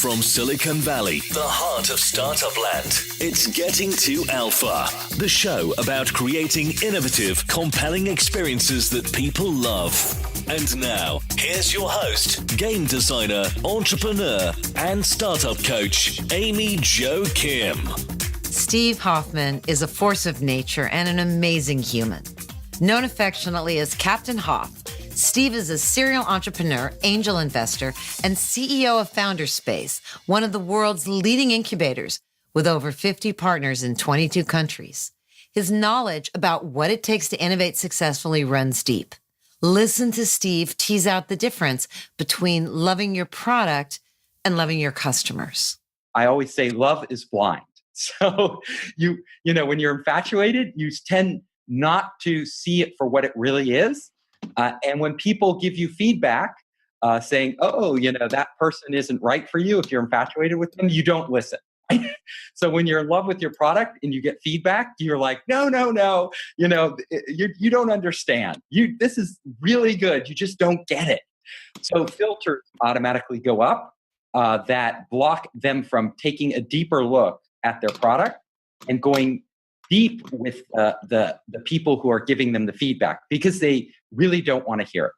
From Silicon Valley, the heart of startup land, it's Getting to Alpha, the show about creating innovative, compelling experiences that people love. And now, here's your host, game designer, entrepreneur, and startup coach, Amy Jo Kim. Steve Hoffman is a force of nature and an amazing human. Known affectionately as Captain Hoff, Steve is a serial entrepreneur, angel investor, and CEO of Founderspace, one of the world's leading incubators with over 50 partners in 22 countries. His knowledge about what it takes to innovate successfully runs deep. Listen to Steve tease out the difference between loving your product and loving your customers. I always say love is blind. So you know, when you're infatuated, you tend not to see it for what it really is. And when people give you feedback saying, oh, you know, that person isn't right for you, if you're infatuated with them, you don't listen. So when you're in love with your product and you get feedback, you're like, no, you know, you don't understand. This is really good. You just don't get it. So filters automatically go up that block them from taking a deeper look at their product and going deep with the people who are giving them the feedback because they really don't want to hear it.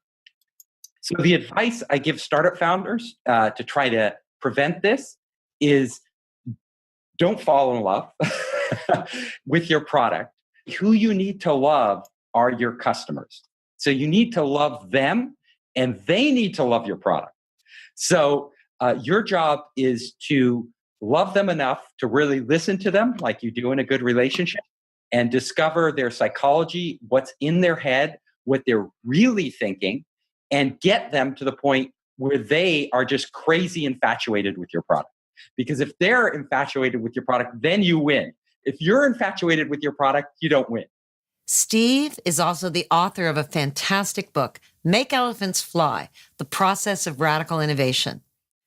So the advice I give startup founders to try to prevent this is don't fall in love with your product. Who you need to love are your customers. So you need to love them and they need to love your product. So your job is to love them enough to really listen to them like you do in a good relationship and discover their psychology, what's in their head, what they're really thinking, and get them to the point where they are just crazy infatuated with your product. Because if they're infatuated with your product, then you win. If you're infatuated with your product, you don't win. Steve is also the author of a fantastic book, Make Elephants Fly, The Process of Radical Innovation.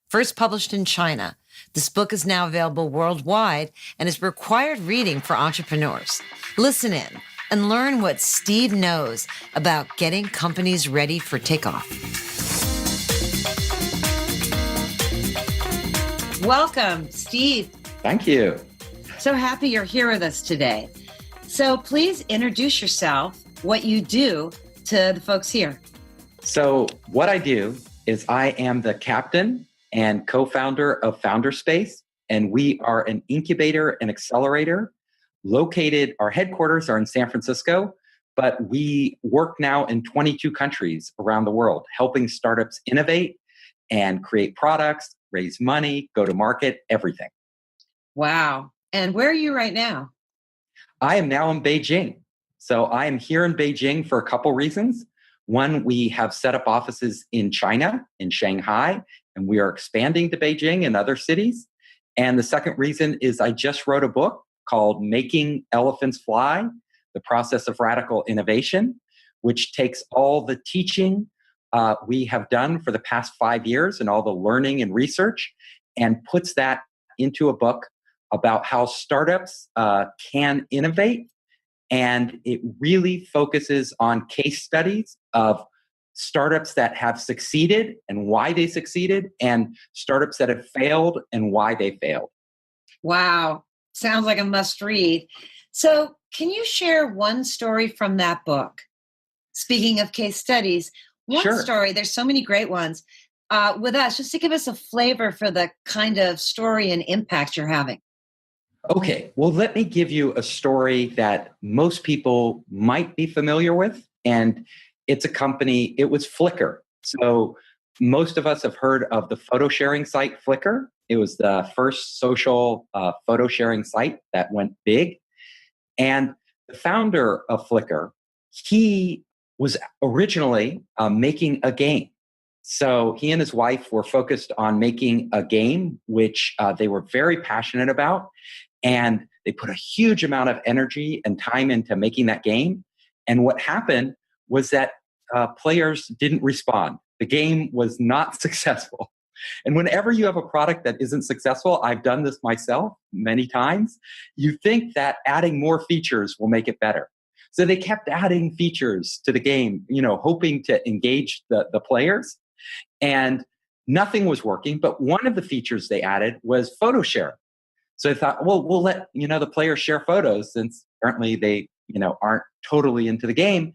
First published in China, this book is now available worldwide and is required reading for entrepreneurs. Listen in and learn what Steve knows about getting companies ready for takeoff. Welcome, Steve. Thank you. So happy you're here with us today. So please introduce yourself, what you do to the folks here. So what I do is I am the captain and co-founder of Founderspace, and we are an incubator and accelerator located, our headquarters are in San Francisco, but we work now in 22 countries around the world, helping startups innovate and create products, raise money, go to market, everything. Wow. And where are you right now? I am now in Beijing. So I am here in Beijing for a couple reasons. One, we have set up offices in China, in Shanghai, and we are expanding to Beijing and other cities. And the second reason is I just wrote a book called Making Elephants Fly, The Process of Radical Innovation, which takes all the teaching we have done for the past 5 years and all the learning and research and puts that into a book about how startups can innovate. And it really focuses on case studies of startups that have succeeded and why they succeeded, and startups that have failed and why they failed. Wow. Sounds like a must read. So can you share one story from that book? Speaking of case studies, one Sure. story, there's so many great ones, with us, just to give us a flavor for the kind of story and impact you're having. Okay, well, let me give you a story that most people might be familiar with. And it's a company, it was Flickr. So most of us have heard of the photo sharing site Flickr. It was the first social photo sharing site that went big. And the founder of Flickr, he was originally making a game. So he and his wife were focused on making a game, which they were very passionate about. And they put a huge amount of energy and time into making that game. And what happened was that players didn't respond. The game was not successful. And whenever you have a product that isn't successful, I've done this myself many times, you think that adding more features will make it better. So they kept adding features to the game, hoping to engage the players. And nothing was working. But one of the features they added was photo sharing. So I thought, well, we'll let, the players share photos since apparently they, aren't totally into the game.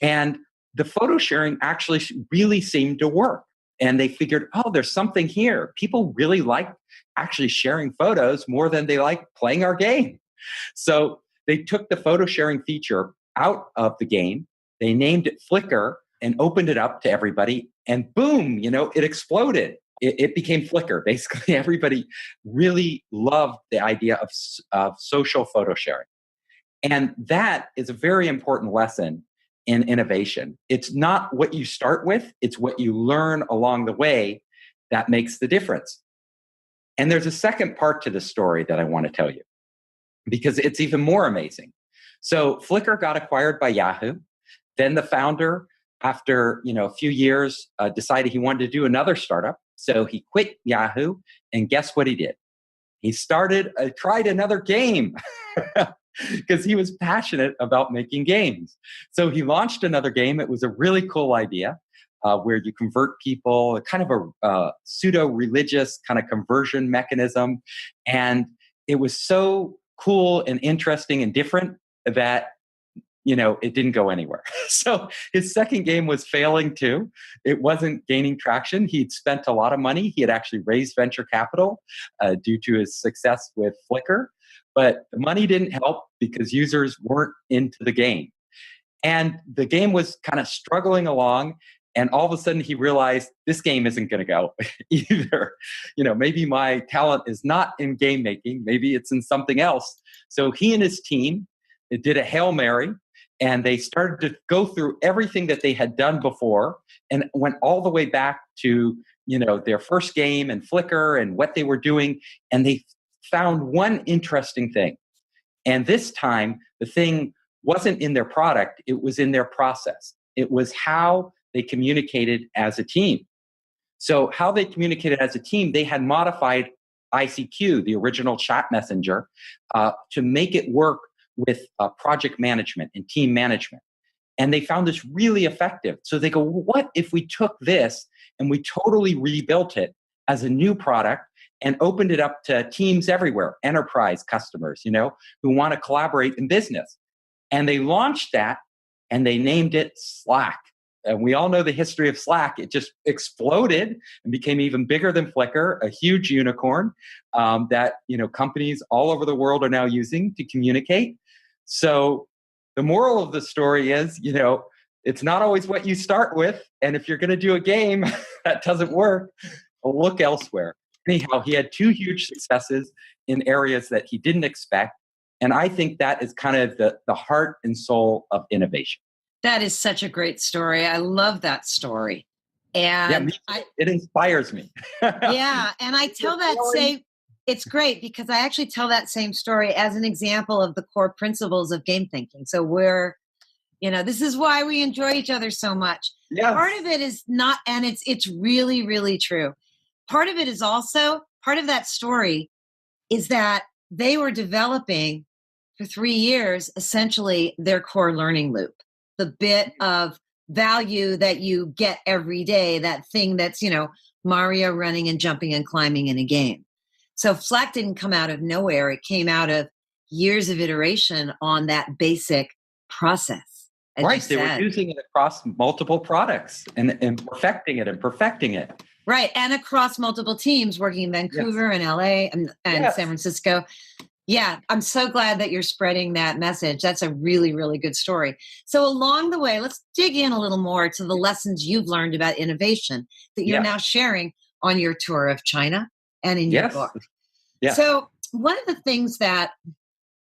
And the photo sharing actually really seemed to work. And they figured, oh, there's something here. People really like actually sharing photos more than they like playing our game. So they took the photo sharing feature out of the game. They named it Flickr and opened it up to everybody. And boom, it exploded. It became Flickr. Basically, everybody really loved the idea of social photo sharing. And that is a very important lesson in innovation. It's not what you start with, it's what you learn along the way that makes the difference. And there's a second part to the story that I want to tell you, because it's even more amazing. So Flickr got acquired by Yahoo. Then the founder, after a few years, decided he wanted to do another startup. So he quit Yahoo, and guess what he did? He tried another game because he was passionate about making games. So he launched another game. It was a really cool idea where you convert people, kind of a pseudo-religious kind of conversion mechanism. And it was so cool and interesting and different that it didn't go anywhere. So his second game was failing too. It wasn't gaining traction. He'd spent a lot of money. He had actually raised venture capital due to his success with Flickr, but the money didn't help because users weren't into the game. And the game was kind of struggling along. And all of a sudden he realized this game isn't going to go either. Maybe my talent is not in game making. Maybe it's in something else. So he and his team did a Hail Mary. And they started to go through everything that they had done before and went all the way back to, their first game and Flickr and what they were doing. And they found one interesting thing. And this time, the thing wasn't in their product. It was in their process. It was how they communicated as a team. So how they communicated as a team, they had modified ICQ, the original chat messenger, to make it work with project management and team management. And they found this really effective. So they go, well, what if we took this and we totally rebuilt it as a new product and opened it up to teams everywhere, enterprise customers, who want to collaborate in business. And they launched that and they named it Slack. And we all know the history of Slack. It just exploded and became even bigger than Flickr, a huge unicorn that companies all over the world are now using to communicate. So the moral of the story is, it's not always what you start with. And if you're going to do a game that doesn't work, look elsewhere. Anyhow, he had 2 huge successes in areas that he didn't expect. And I think that is kind of the heart and soul of innovation. That is such a great story. I love that story. And it inspires me. Yeah. And I tell that it's great because I actually tell that same story as an example of the core principles of game thinking. So this is why we enjoy each other so much. Yes. Part of it is not, and it's really, really true. Part of it is also, part of that story is that they were developing for 3 years, essentially their core learning loop, the bit of value that you get every day, that thing that's, Mario running and jumping and climbing in a game. So Slack didn't come out of nowhere. It came out of years of iteration on that basic process. Right. They were using it across multiple products and perfecting it. Right. And across multiple teams working in Vancouver and LA and San Francisco. Yeah. I'm so glad that you're spreading that message. That's a really, really good story. So along the way, let's dig in a little more to the lessons you've learned about innovation that you're now sharing on your tour of China and in your book. Yeah. So one of the things that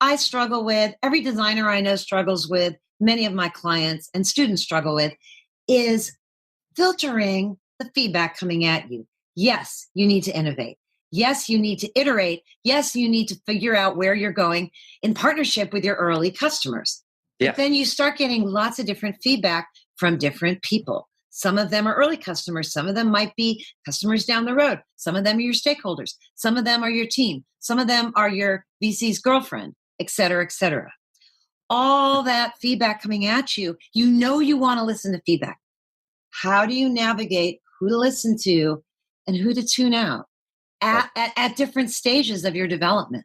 I struggle with, every designer I know struggles with, many of my clients and students struggle with, is filtering the feedback coming at you. Yes, you need to innovate. Yes, you need to iterate. Yes, you need to figure out where you're going in partnership with your early customers. Yeah. But then you start getting lots of different feedback from different people. Some of them are early customers. Some of them might be customers down the road. Some of them are your stakeholders. Some of them are your team. Some of them are your VC's girlfriend, et cetera, et cetera. All that feedback coming at you, you want to listen to feedback. How do you navigate who to listen to and who to tune out at different stages of your development?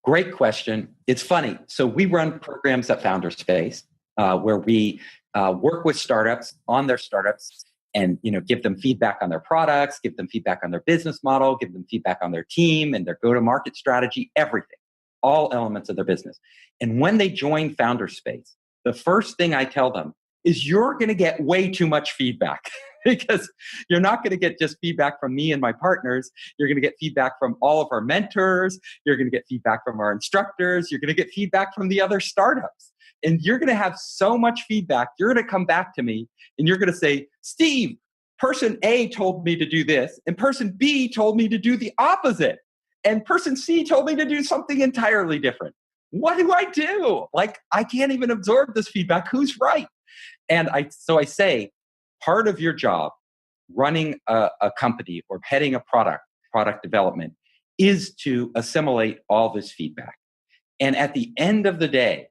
Great question. It's funny. So we run programs at Founderspace where we work with startups on their startups and give them feedback on their products, give them feedback on their business model, give them feedback on their team and their go-to-market strategy, everything, all elements of their business. And when they join Founderspace, the first thing I tell them is you're going to get way too much feedback because you're not going to get just feedback from me and my partners. You're going to get feedback from all of our mentors. You're going to get feedback from our instructors. You're going to get feedback from the other startups. And you're going to have so much feedback. You're going to come back to me and you're going to say, Steve, person A told me to do this and person B told me to do the opposite. And person C told me to do something entirely different. What do I do? Like, I can't even absorb this feedback. Who's right? And so I say, part of your job running a company or heading a product development is to assimilate all this feedback. And at the end of the day,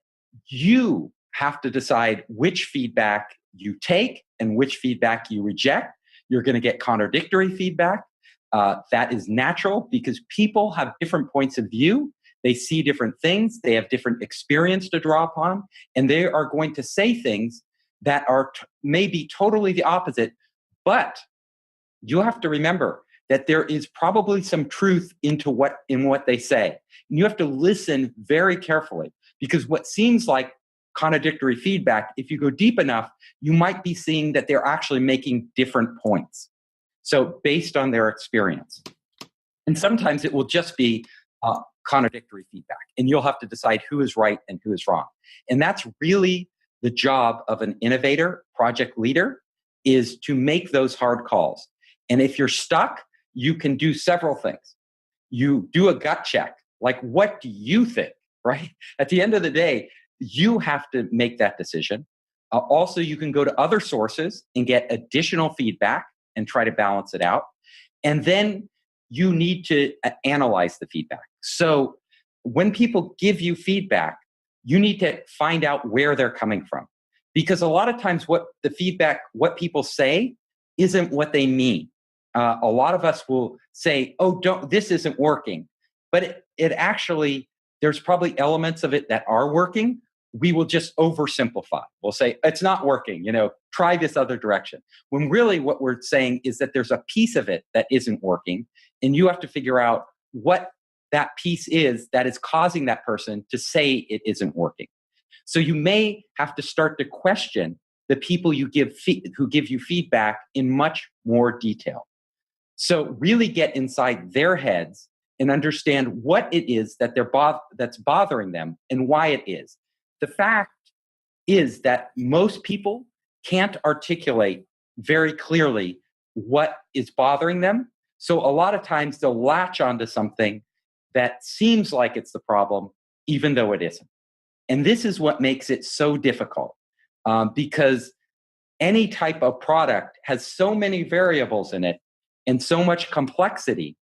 you have to decide which feedback you take and which feedback you reject. You're going to get contradictory feedback. That is natural because people have different points of view. They see different things. They have different experience to draw upon. And they are going to say things that are maybe totally the opposite. But you have to remember that there is probably some truth in what they say. And you have to listen very carefully because what seems like contradictory feedback, if you go deep enough, you might be seeing that they're actually making different points. So based on their experience. And sometimes it will just be contradictory feedback. And you'll have to decide who is right and who is wrong. And that's really the job of an innovator, project leader, is to make those hard calls. And if you're stuck, you can do several things. You do a gut check. Like, what do you think, right? At the end of the day, you have to make that decision. Also, you can go to other sources and get additional feedback and try to balance it out. And then you need to analyze the feedback. So when people give you feedback, you need to find out where they're coming from. Because a lot of times what people say isn't what they mean. A lot of us will say, this isn't working. But it actually, there's probably elements of it that are working. We will just oversimplify. We'll say, it's not working, try this other direction. When really what we're saying is that there's a piece of it that isn't working. And you have to figure out what that piece is that is causing that person to say it isn't working. So you may have to start to question the people who give you feedback in much more detail. So really get inside their heads and understand what it is that that's bothering them and why it is. The fact is that most people can't articulate very clearly what is bothering them. So a lot of times they'll latch onto something that seems like it's the problem, even though it isn't. And this is what makes it so difficult because any type of product has so many variables in it and so much complexity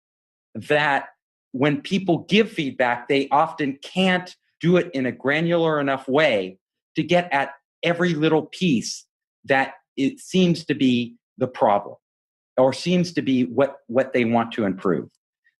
that when people give feedback, they often can't do it in a granular enough way to get at every little piece that it seems to be the problem or seems to be what they want to improve.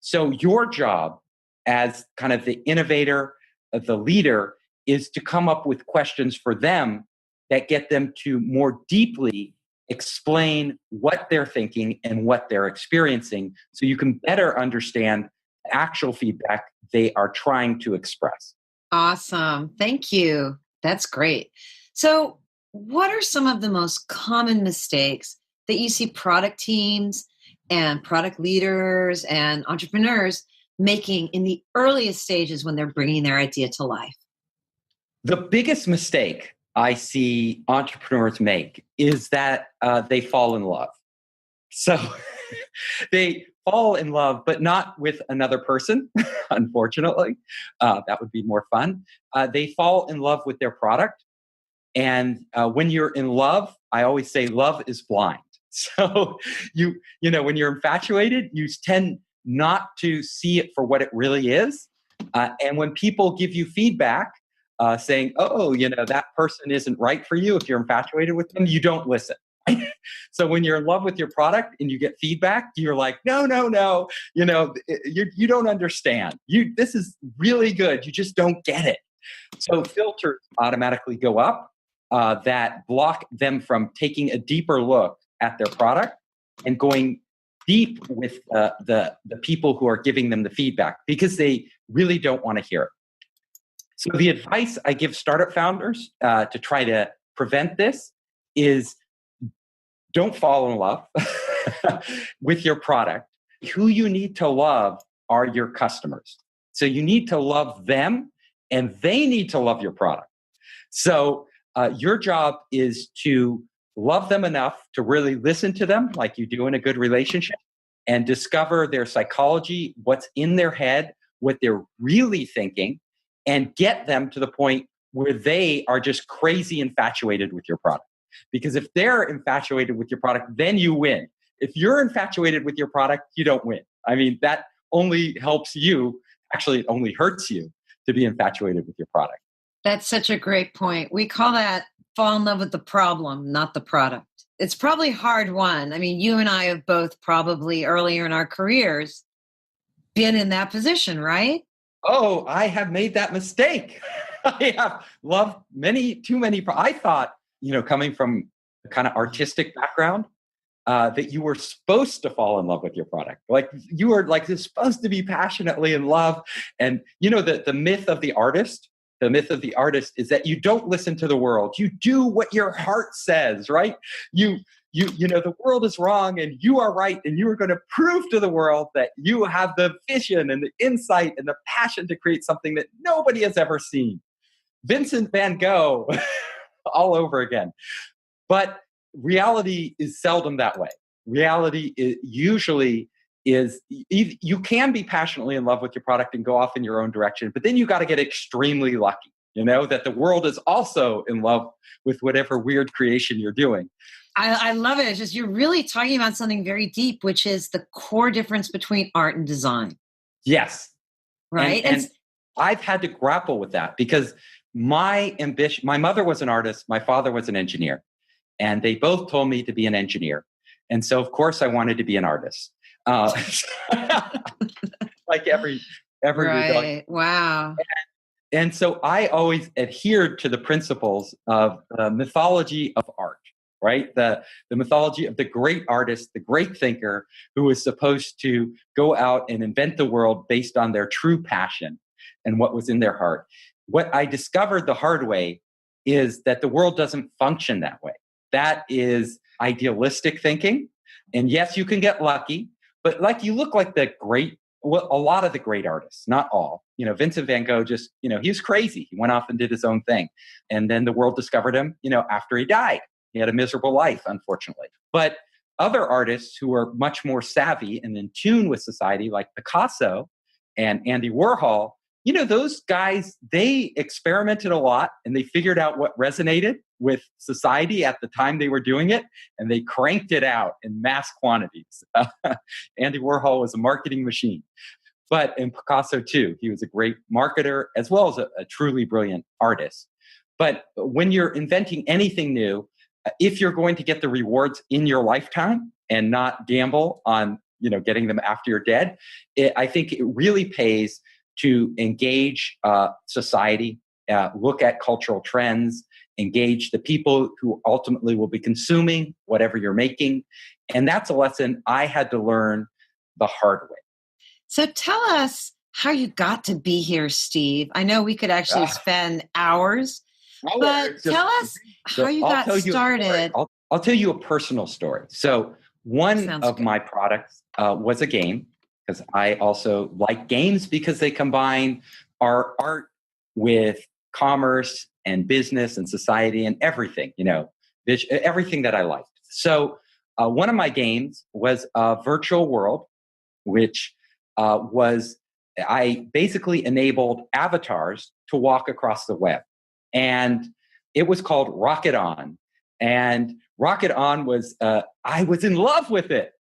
So your job as kind of the innovator, the leader, is to come up with questions for them that get them to more deeply explain what they're thinking and what they're experiencing so you can better understand the actual feedback they are trying to express. Awesome. Thank you. That's great. So what are some of the most common mistakes that you see product teams and product leaders and entrepreneurs making in the earliest stages when they're bringing their idea to life? The biggest mistake I see entrepreneurs make is that they fall in love. So they fall in love, but not with another person, unfortunately. That would be more fun. They fall in love with their product. And when you're in love, I always say love is blind. So when you're infatuated, you tend not to see it for what it really is. And when people give you feedback saying, that person isn't right for you, if you're infatuated with them, you don't listen. So when you're in love with your product and you get feedback, you're like, no, no, no, you don't understand. This is really good. You just don't get it. So filters automatically go up that block them from taking a deeper look at their product and going deep with the people who are giving them the feedback, because they really don't want to hear it. So the advice I give startup founders to try to prevent this is, don't fall in love with your product. Who you need to love are your customers. So you need to love them, and they need to love your product. So your job is to love them enough to really listen to them like you do in a good relationship, and discover their psychology, what's in their head, what they're really thinking, and get them to the point where they are just crazy infatuated with your product. Because if they're infatuated with your product, then you win. If you're infatuated with your product, you don't win. I mean, that only helps you. Actually, it only hurts you to be infatuated with your product. That's such a great point. We call that fall in love with the problem, not the product. It's probably hard won. I mean, you and I have both probably earlier in our careers been in that position, right? Oh, I have made that mistake. I have loved too many. I thought, coming from a kind of artistic background, that you were supposed to fall in love with your product. Like you were supposed to be passionately in love. And the myth of the artist, is that you don't listen to the world. You do what your heart says, right? The world is wrong and you are right. And you are going to prove to the world that you have the vision and the insight and the passion to create something that nobody has ever seen. Vincent van Gogh all over again. But reality is seldom that way. Reality usually is, you can be passionately in love with your product and go off in your own direction, but then you got to get extremely lucky, that the world is also in love with whatever weird creation you're doing. I love it. It's just, you're really talking about something very deep, which is the core difference between art and design. Yes. Right. And I've had to grapple with that because my mother was an artist, my father was an engineer, and they both told me to be an engineer. And so, of course, I wanted to be an artist. Like every right. Wow. And so I always adhered to the principles of the mythology of art, right? The mythology of the great artist, the great thinker who was supposed to go out and invent the world based on their true passion and what was in their heart. What I discovered the hard way is that the world doesn't function that way. That is idealistic thinking. And yes, you can get lucky, but you look like a lot of the great artists, not all. Vincent van Gogh just, he was crazy. He went off and did his own thing. And then the world discovered him, after he died. He had a miserable life, unfortunately. But other artists who are much more savvy and in tune with society, like Picasso and Andy Warhol, those guys, they experimented a lot and they figured out what resonated with society at the time they were doing it, and they cranked it out in mass quantities. Andy Warhol was a marketing machine. And Picasso too, he was a great marketer as well as a truly brilliant artist. But when you're inventing anything new, if you're going to get the rewards in your lifetime and not gamble on getting them after you're dead, I think it really pays to engage society, look at cultural trends, engage the people who ultimately will be consuming whatever you're making. And that's a lesson I had to learn the hard way. So tell us how you got to be here, Steve. I know we could actually spend hours, but tell us how you got started. I'll tell you a personal story. So one of my products was a game, because I also like games because they combine our art with commerce and business and society and everything, everything that I liked. So one of my games was a virtual world, which I basically enabled avatars to walk across the web. And it was called Rocket On. And Rocket On was, I was in love with it.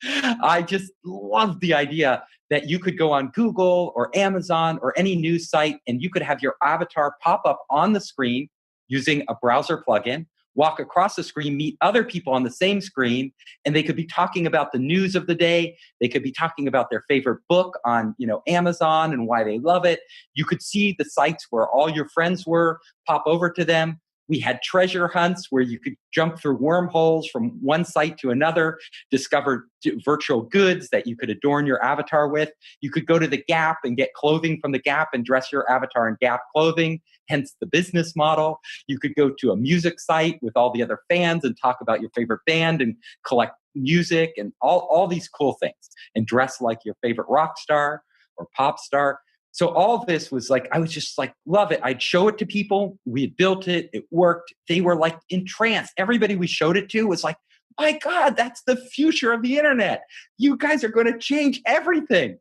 I just loved the idea that you could go on Google or Amazon or any news site and you could have your avatar pop up on the screen using a browser plugin walk across the screen, meet other people on the same screen, and they could be talking about the news of the day. They could be talking about their favorite book on, Amazon and why they love it. You could see the sites where all your friends were, pop over to them. We had treasure hunts where you could jump through wormholes from one site to another, discover virtual goods that you could adorn your avatar with. You could go to the Gap and get clothing from the Gap and dress your avatar in Gap clothing, hence the business model. You could go to a music site with all the other fans and talk about your favorite band and collect music and all these cool things and dress like your favorite rock star or pop star. So all this was like, I was just like, love it. I'd show it to people. We had built it. It worked. They were like entranced. Everybody we showed it to was like, my God, that's the future of the internet. You guys are going to change everything.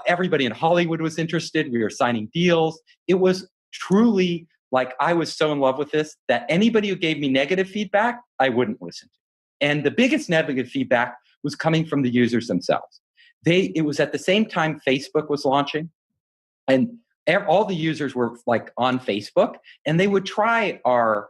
Everybody in Hollywood was interested. We were signing deals. It was truly like, I was so in love with this that anybody who gave me negative feedback, I wouldn't listen to. And the biggest negative feedback was coming from the users themselves. It was at the same time Facebook was launching. And all the users were like on Facebook, and they would try our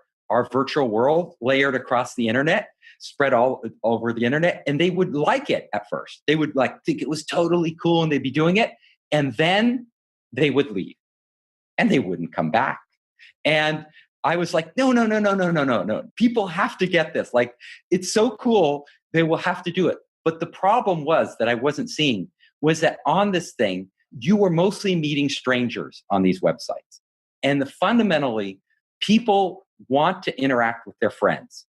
virtual world layered across the internet, spread all over the internet, and they would like it at first. They would like think it was totally cool, and they'd be doing it, and then they would leave, and they wouldn't come back. And I was like, no. People have to get this. Like, it's so cool. They will have to do it. But the problem was that I wasn't seeing was that on this thing, you were mostly meeting strangers on these websites. And fundamentally, people want to interact with their friends.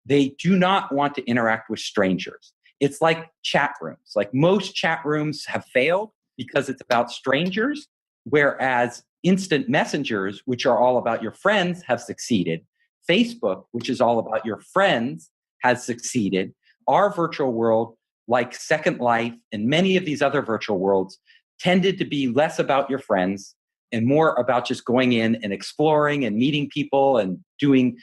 They do not want to interact with strangers. It's like chat rooms. Like most chat rooms have failed because it's about strangers, whereas instant messengers, which are all about your friends, have succeeded. Facebook, which is all about your friends, has succeeded. Our virtual world, like Second Life and many of these other virtual worlds, tended to be less about your friends and more about just going in and exploring and meeting people and doing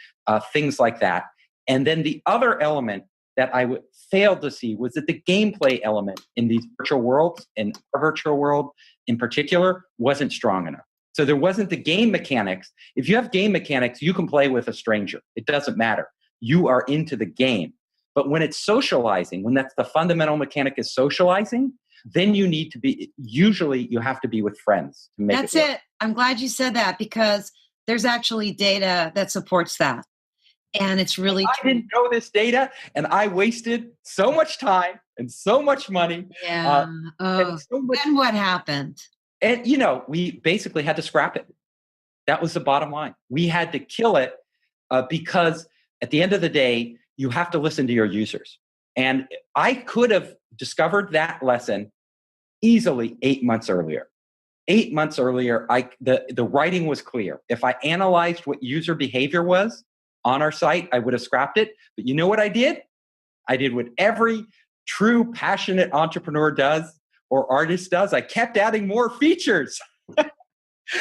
things like that. And then the other element that I failed to see was that the gameplay element in these virtual worlds, and our virtual world in particular, wasn't strong enough. So there wasn't the game mechanics. If you have game mechanics, you can play with a stranger. It doesn't matter. You are into the game. But when it's socializing, when that's the fundamental mechanic is socializing, then you need to be, usually you have to be with friends to make That's it work. it. I'm glad you said that because there's actually data that supports that. And it's really I didn't know this data, and I wasted so much time and so much money. Yeah. And so much, Then what happened? and we basically had to scrap it. That was the bottom line. We had to kill it because at the end of the day, you have to listen to your users. And I could have discovered that lesson easily 8 months earlier. 8 months earlier, the writing was clear. If I analyzed what user behavior was on our site, I would have scrapped it. But you know what I did? I did what every true passionate entrepreneur does or artist does. I kept adding more features.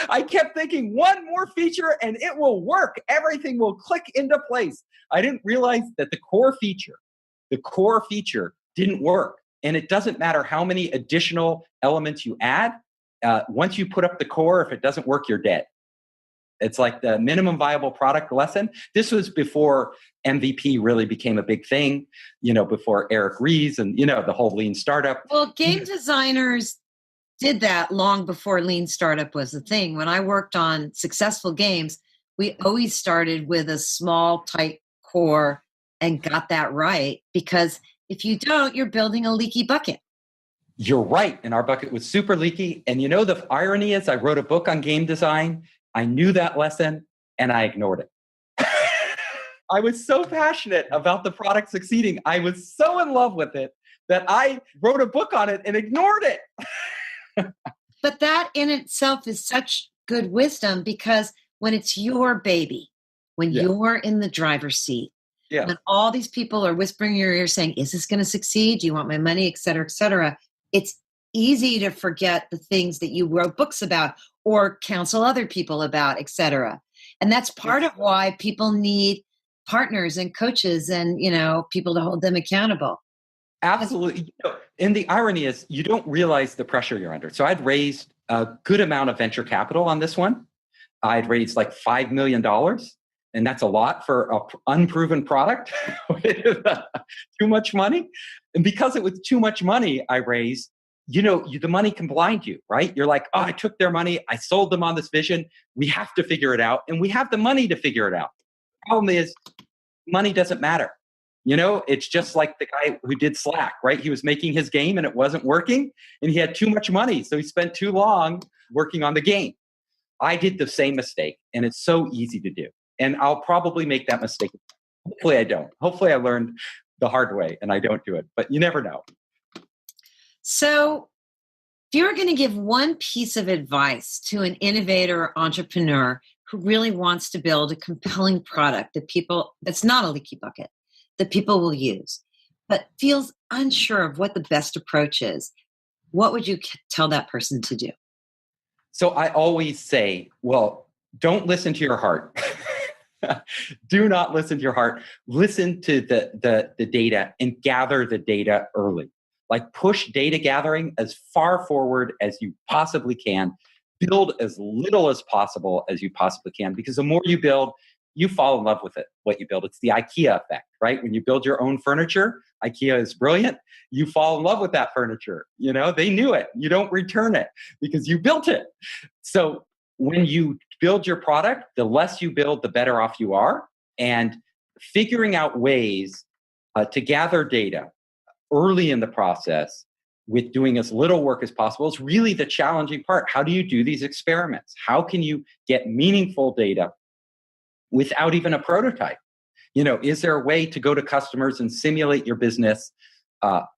I kept thinking one more feature and it will work. Everything will click into place. I didn't realize that the core feature didn't work. And it doesn't matter how many additional elements you add. Once you put up the core, if it doesn't work, you're dead. It's like the minimum viable product lesson. This was before MVP really became a big thing, before Eric Ries and, the whole lean startup. Well, game designers did that long before lean startup was a thing. When I worked on successful games, we always started with a small, tight core and got that right. Because if you don't, you're building a leaky bucket. You're right. And our bucket was super leaky. And the irony is I wrote a book on game design. I knew that lesson and I ignored it. I was so passionate about the product succeeding. I was so in love with it that I wrote a book on it and ignored it. But that in itself is such good wisdom because when it's your baby, when you're in the driver's seat, when all these people are whispering in your ear saying, is this going to succeed? Do you want my money? Et cetera, it's easy to forget the things that you wrote books about or counsel other people about, et cetera. And that's part of why people need partners and coaches and, people to hold them accountable. Absolutely. And the irony is you don't realize the pressure you're under. So I'd raised a good amount of venture capital on this one. I'd raised like $5 million. And that's a lot for an unproven product with too much money. And because it was too much money I raised, the money can blind you, right? You're like, oh, I took their money. I sold them on this vision. We have to figure it out. And we have the money to figure it out. The problem is money doesn't matter. It's just like the guy who did Slack, right? He was making his game and it wasn't working and he had too much money. So he spent too long working on the game. I did the same mistake and it's so easy to do. And I'll probably make that mistake. Hopefully I don't. Hopefully I learned the hard way and I don't do it, but you never know. So if you were going to give one piece of advice to an innovator or entrepreneur who really wants to build a compelling product that's not a leaky bucket, that people will use, but feels unsure of what the best approach is, what would you tell that person to do? So I always say, well, don't listen to your heart. Do not listen to your heart. Listen to the data and gather the data early. Like push data gathering as far forward as you possibly can. Build as little as possible as you possibly can, because the more you build, you fall in love with it, what you build. It's the IKEA effect, right? When you build your own furniture, IKEA is brilliant. You fall in love with that furniture. They knew it. You don't return it because you built it. So when you build your product, the less you build, the better off you are. And figuring out ways to gather data early in the process with doing as little work as possible is really the challenging part. How do you do these experiments? How can you get meaningful data without even a prototype? Is there a way to go to customers and simulate your business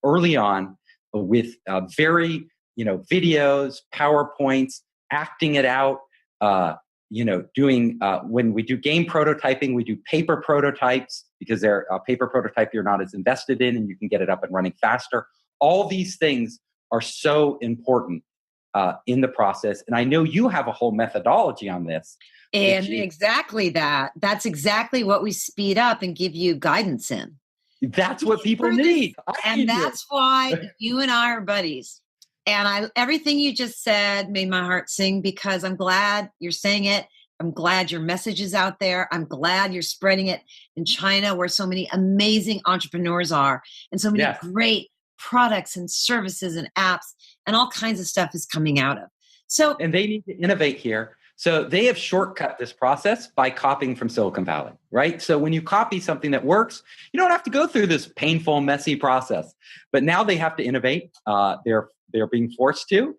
early on with very, videos, PowerPoints, acting it out, doing, when we do game prototyping, we do paper prototypes because they're a paper prototype you're not as invested in and you can get it up and running faster. All these things are so important in the process. And I know you have a whole methodology on this. And exactly that. That's exactly what we speed up and give you guidance in. That's what people need. And that's why you and I are buddies. And everything you just said made my heart sing, because I'm glad you're saying it. I'm glad your message is out there. I'm glad you're spreading it in China, where so many amazing entrepreneurs are, and so many great products and services and apps and all kinds of stuff is coming out of. So, and they need to innovate here. So they have shortcut this process by copying from Silicon Valley, right? So when you copy something that works, you don't have to go through this painful, messy process. But now they have to innovate. They're being forced to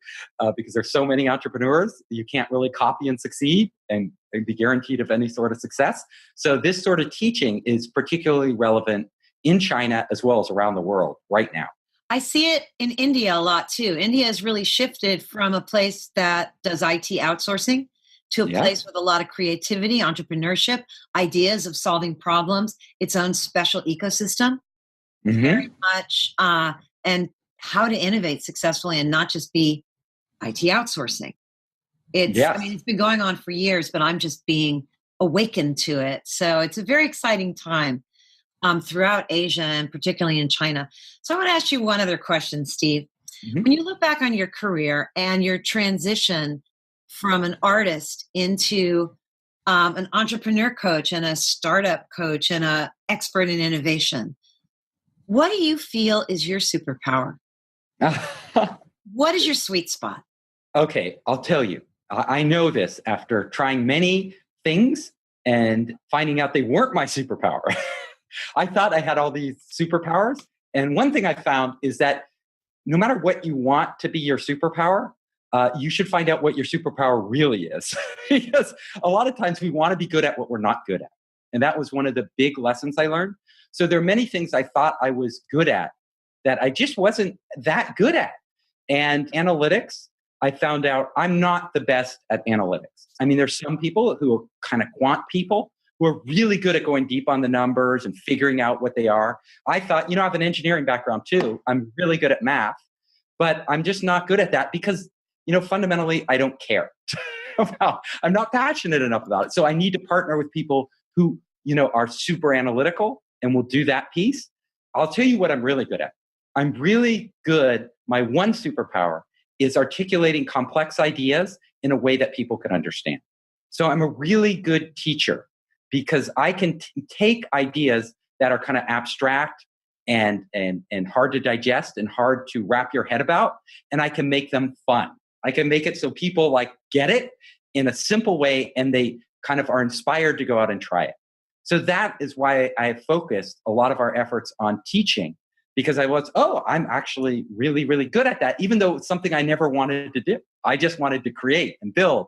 because there's so many entrepreneurs. You can't really copy and succeed and be guaranteed of any sort of success. So this sort of teaching is particularly relevant in China as well as around the world right now. I see it in India a lot too. India has really shifted from a place that does IT outsourcing to a place with a lot of creativity, entrepreneurship, ideas of solving problems, its own special ecosystem, very much, and how to innovate successfully and not just be IT outsourcing. It's been going on for years, but I'm just being awakened to it. So it's a very exciting time throughout Asia and particularly in China. So I want to ask you one other question, Steve. When you look back on your career and your transition from an artist into an entrepreneur coach and a startup coach and an expert in innovation, what do you feel is your superpower? What is your sweet spot? Okay, I'll tell you. I know this after trying many things and finding out they weren't my superpower. I thought I had all these superpowers. And one thing I found is that no matter what you want to be your superpower, you should find out what your superpower really is. Because a lot of times we want to be good at what we're not good at. And that was one of the big lessons I learned. So there are many things I thought I was good at that I just wasn't that good at. And analytics, I found out I'm not the best at analytics. I mean, there's some people who are kind of quant people who are really good at going deep on the numbers and figuring out what they are. I thought, I have an engineering background too. I'm really good at math, but I'm just not good at that because, fundamentally, I don't care. I'm not passionate enough about it. So I need to partner with people who, are super analytical and will do that piece. I'll tell you what I'm really good at. I'm really good. My one superpower is articulating complex ideas in a way that people can understand. So I'm a really good teacher because I can take ideas that are kind of abstract and hard to digest and hard to wrap your head about, and I can make them fun. I can make it so people like get it in a simple way, and they kind of are inspired to go out and try it. So that is why I have focused a lot of our efforts on teaching, because I'm actually really, really good at that, even though it's something I never wanted to do. I just wanted to create and build.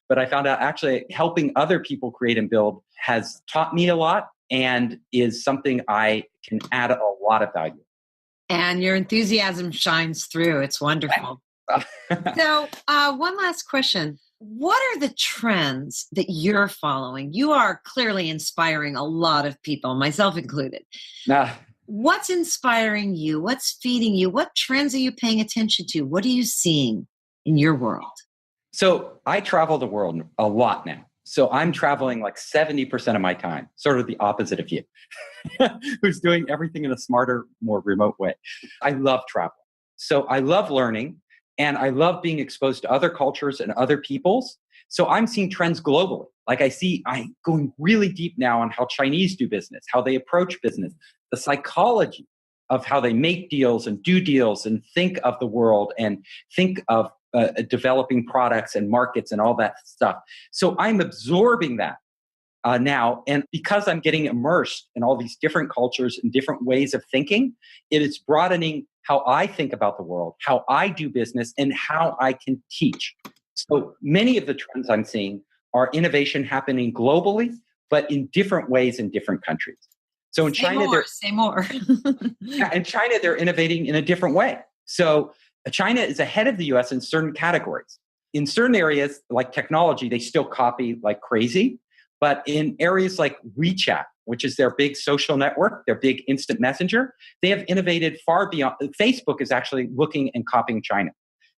But I found out actually helping other people create and build has taught me a lot and is something I can add a lot of value. And your enthusiasm shines through. It's wonderful. So one last question. What are the trends that you're following? You are clearly inspiring a lot of people, myself included. What's inspiring you? What's feeding you? What trends are you paying attention to? What are you seeing in your world? So I travel the world a lot now. So I'm traveling like 70% of my time, sort of the opposite of you, who's doing everything in a smarter, more remote way. I love travel. So I love learning, and I love being exposed to other cultures and other peoples. So I'm seeing trends globally. Like I'm going really deep now on how Chinese do business, how they approach business, the psychology of how they make deals and do deals and think of the world and think of developing products and markets and all that stuff. So I'm absorbing that now. And because I'm getting immersed in all these different cultures and different ways of thinking, it is broadening how I think about the world, how I do business, and how I can teach. So many of the trends I'm seeing are innovation happening globally, but in different ways in different countries. So in China, in China, they're innovating in a different way. So China is ahead of the US in certain categories. In certain areas, like technology, they still copy like crazy. But in areas like WeChat, which is their big social network, their big instant messenger, they have innovated far beyond. Facebook is actually looking and copying China,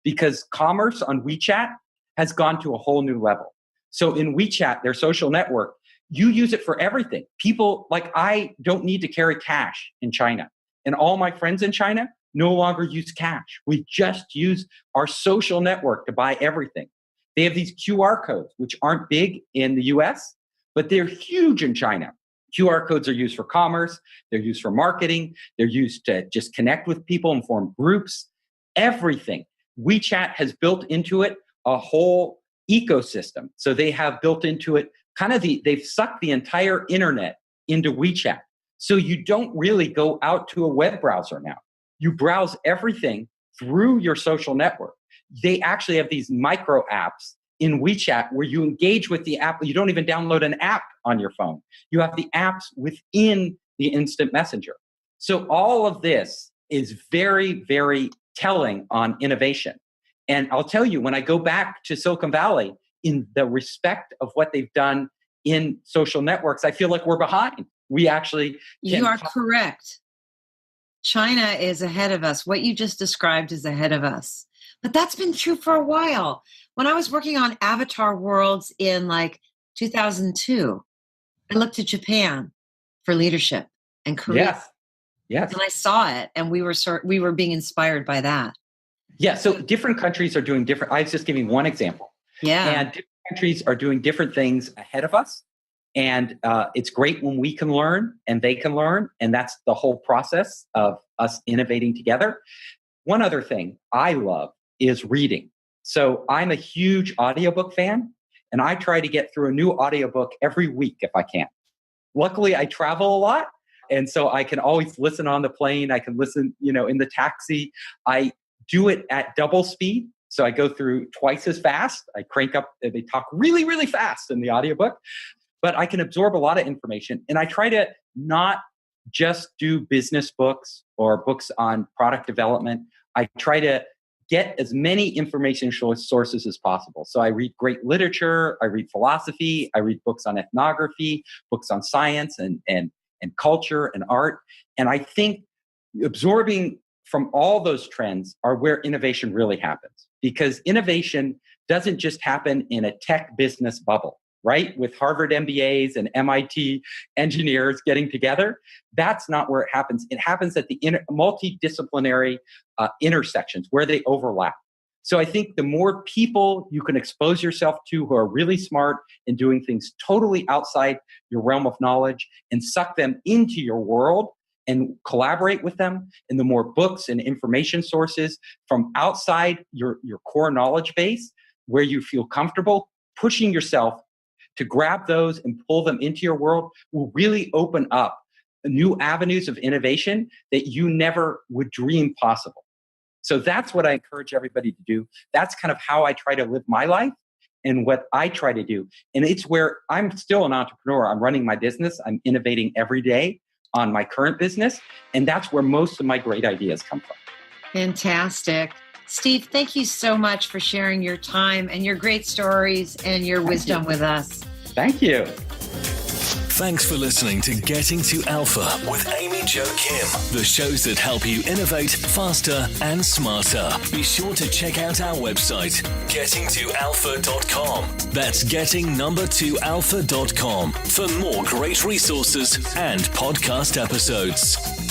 because commerce on WeChat has gone to a whole new level. So in WeChat, their social network, you use it for everything. People, like I don't need to carry cash in China. And all my friends in China no longer use cash. We just use our social network to buy everything. They have these QR codes, which aren't big in the US, but they're huge in China. QR codes are used for commerce. They're used for marketing. They're used to just connect with people and form groups. Everything. WeChat has built into it a whole ecosystem. So they have built into it they've sucked the entire internet into WeChat. So you don't really go out to a web browser now. You browse everything through your social network. They actually have these micro apps in WeChat where you engage with the app. You don't even download an app on your phone. You have the apps within the instant messenger. So all of this is very, very telling on innovation. And I'll tell you, when I go back to Silicon Valley, in the respect of what they've done in social networks, I feel like we're behind. We actually You are correct. China is ahead of us. What you just described is ahead of us. But that's been true for a while. When I was working on Avatar Worlds in like 2002, I looked to Japan for leadership and Korea. Yes. And I saw it, and we were being inspired by that. Yeah, so different countries are doing different. I was just giving one example. Yeah. And different countries are doing different things ahead of us. And it's great when we can learn and they can learn. And that's the whole process of us innovating together. One other thing I love is reading. So I'm a huge audiobook fan, and I try to get through a new audiobook every week if I can. Luckily, I travel a lot, and so I can always listen on the plane. I can listen, in the taxi. I do it at double speed. So I go through twice as fast. I crank up, they talk really, really fast in the audiobook, but I can absorb a lot of information. And I try to not just do business books or books on product development. I try to get as many information sources as possible. So I read great literature, I read philosophy, I read books on ethnography, books on science and culture and art. And I think absorbing from all those trends are where innovation really happens, because innovation doesn't just happen in a tech business bubble, right? With Harvard MBAs and MIT engineers getting together. That's not where it happens. It happens at the multidisciplinary intersections where they overlap. So I think the more people you can expose yourself to who are really smart and doing things totally outside your realm of knowledge and suck them into your world and collaborate with them, and the more books and information sources from outside your core knowledge base where you feel comfortable, pushing yourself to grab those and pull them into your world will really open up new avenues of innovation that you never would dream possible. So that's what I encourage everybody to do. That's kind of how I try to live my life and what I try to do. And it's where I'm still an entrepreneur. I'm running my business. I'm innovating every day on my current business. And that's where most of my great ideas come from. Fantastic. Steve, thank you so much for sharing your time and your great stories and your wisdom with us. Thank you. Thanks for listening to Getting to Alpha with Amy Jo Kim, the shows that help you innovate faster and smarter. Be sure to check out our website, gettingtoalpha.com. That's getting2alpha.com for more great resources and podcast episodes.